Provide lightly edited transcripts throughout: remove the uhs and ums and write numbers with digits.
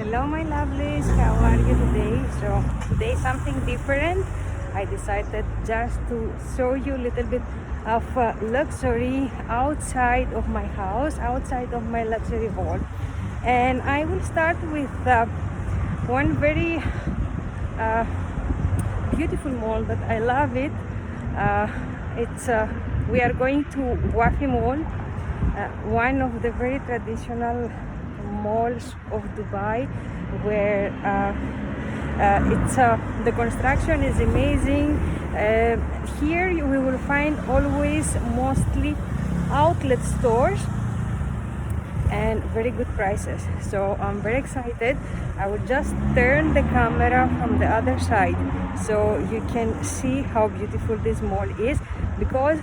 Hello my lovelies, how are you today? So today something different. I decided just to show you a little bit of luxury outside of my house, outside of my luxury hall. And I will start with one very uh, beautiful mall that I love it. It's we are going to Wafi Mall, one of the very traditional malls of Dubai, where it's the construction is amazing. Here we will find always mostly outlet stores and very good prices, so I'm very excited. I will just turn the camera from the other side so you can see how beautiful this mall is, because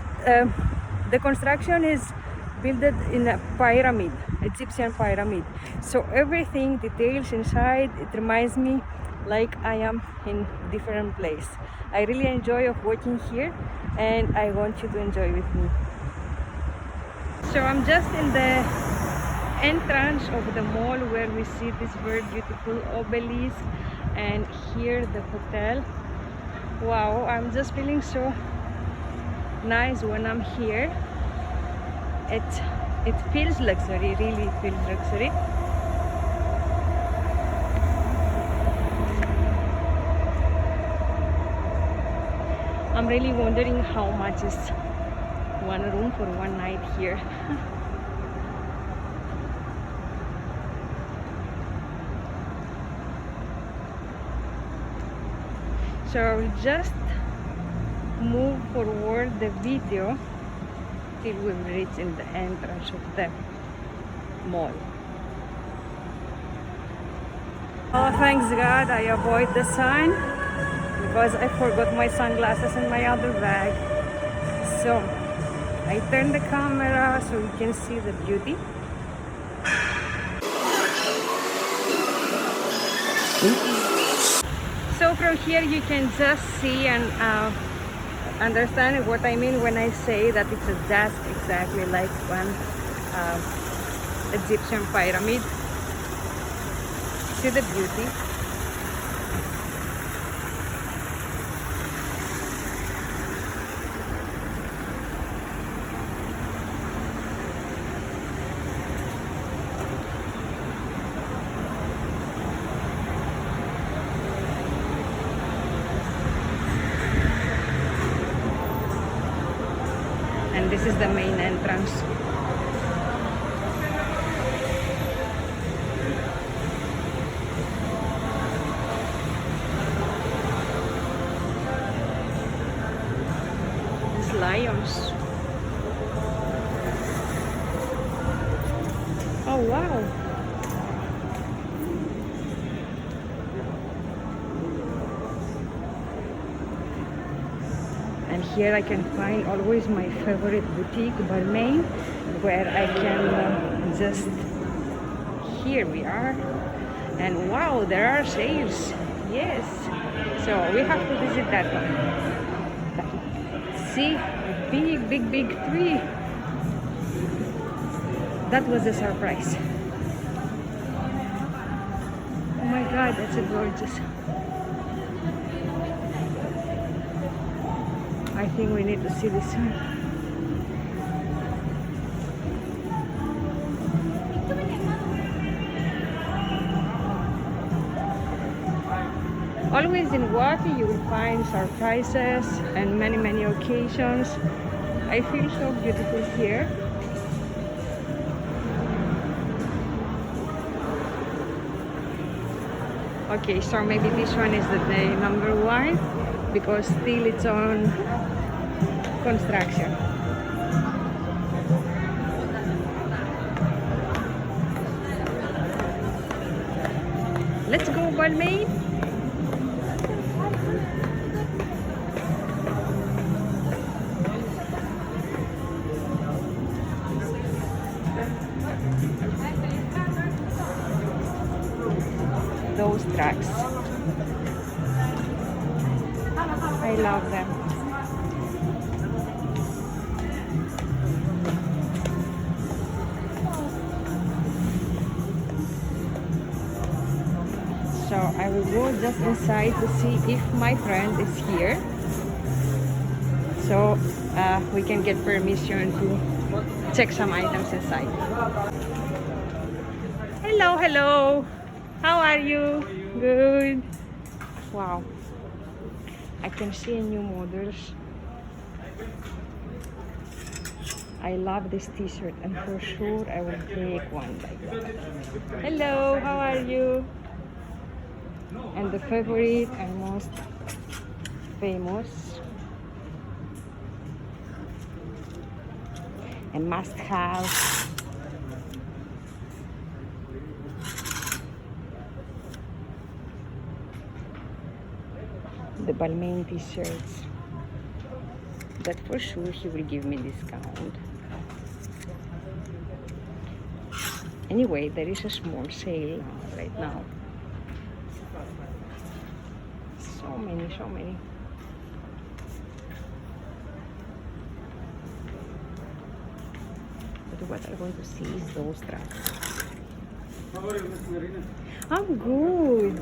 the construction is built in a pyramid, Egyptian pyramid, so everything details inside, it reminds me like I am in different place. I really enjoy of working here and I want you to enjoy with me. So I'm just in the entrance of the mall where we see this very beautiful obelisk, and here the hotel. Wow, I'm just feeling so nice when I'm here. It feels luxury, really feels luxury. I'm really wondering how much is one room for one night here. So I'll just move forward the video till we reach in the entrance of the mall. Oh, thanks God, I avoid the sun because I forgot my sunglasses in my other bag. So I turn the camera so you can see the beauty. So from here you can just see and understand what I mean when I say that it's just exactly like one Egyptian pyramid. See the beauty. And this is the main entrance. These lions. Oh wow. And here I can find always my favorite boutique, Balmain, where I can just, here we are, and wow, there are sales, yes, so we have to visit that one. See, a big tree. That was a surprise. Oh my God, that's a gorgeous. I think we need to see this one. Always in Wafi you will find surprises and many occasions. I feel so beautiful here. Okay, so maybe this one is the day number one because still it's on construction. Let's go, Balmain. Those tracks, I love them. So I will go just inside to see if my friend is here. So we can get permission to check some items inside. Hello, hello. How are you? Good. Wow. I can see new models. I love this t-shirt and for sure I will take one like that. Hello, how are you? And the favorite and most famous and must have. The Balmain t-shirts. That for sure he will give me discount. Anyway, there is a small sale right now. So many, so many. But what I'm going to see is those tracks. How are you, Miss Marina? I'm good.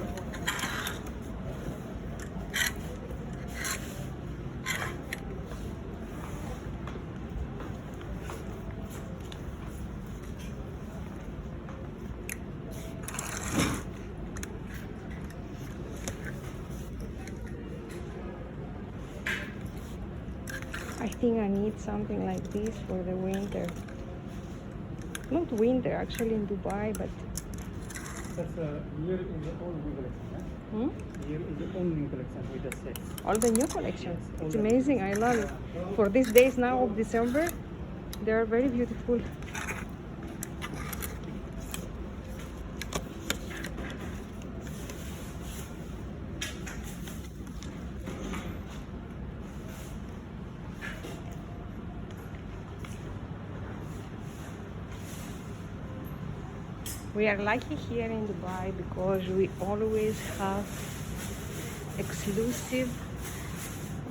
I think I need something like this for the winter. Not winter, actually in Dubai, but That's here is the old new collection. hmm? Here is the old new collection with the sets. all the new collections. It's amazing. I love it. For these days now of December, they are very beautiful. We are lucky here in Dubai because we always have exclusive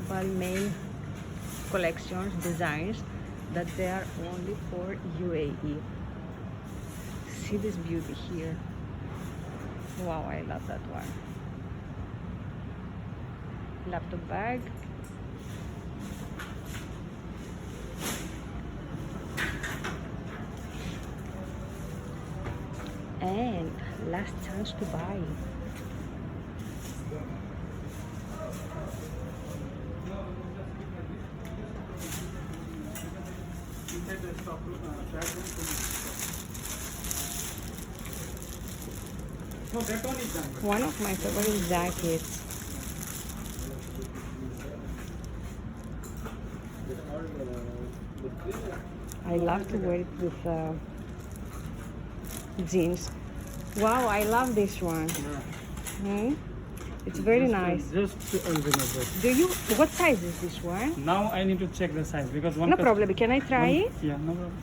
Balmain collections, designs that they are only for UAE. See this beauty here. Wow, I love that one. Laptop bag. And last chance to buy. No, that one is done. One of my favorite jackets. I love to wear it with jeans. Wow, I love this one. Hmm? It's very nice. Just original. Do you? What size is this one? Now I need to check the size because one. No problem. Can I try it? Yeah, no problem.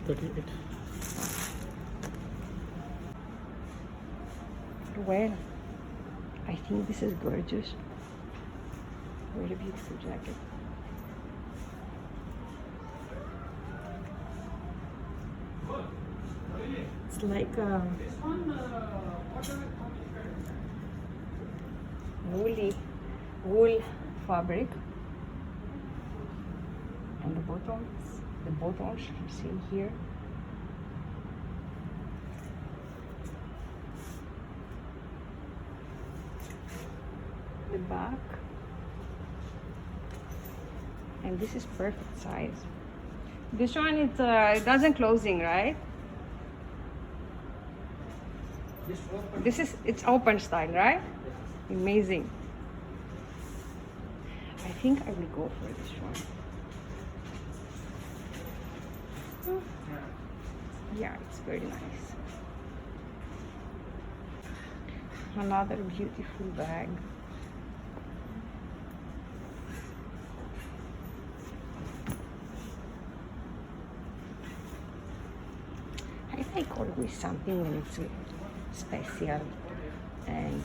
38. Well, I think this is gorgeous. Very beautiful jacket. It's like wool fabric, and the buttons you see here. The back, and this is perfect size. This one it doesn't closing, right? It's open style, right? Amazing. I think I will go for this one. Yeah, it's very nice. Another beautiful bag. I like always something when it's special and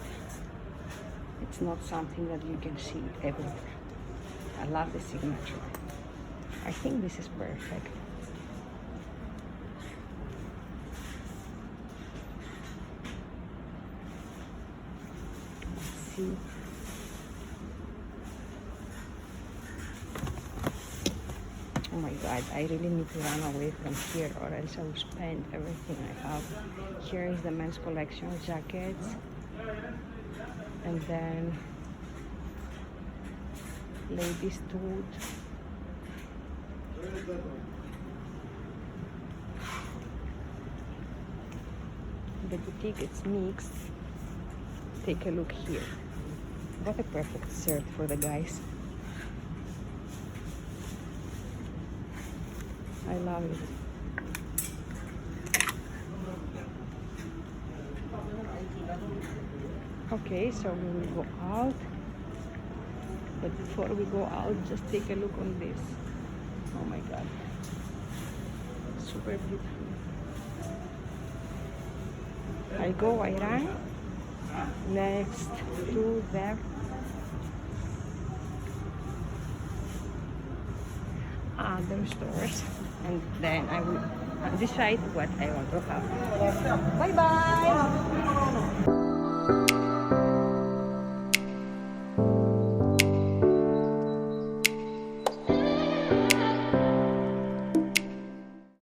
it's not something that you can see everywhere. I love the signature. I think this is perfect. see. Oh my god, I really need to run away from here or else I will spend everything I have. Here is the men's collection of jackets. And then ladies tooth. The boutique is mixed. Take a look here. What a perfect shirt for the guys. I love it. Okay, so we will go out. But before we go out, just take a look on this. Oh my god. Super beautiful. I run next to the other stores and then I will decide what I want to have. Bye bye!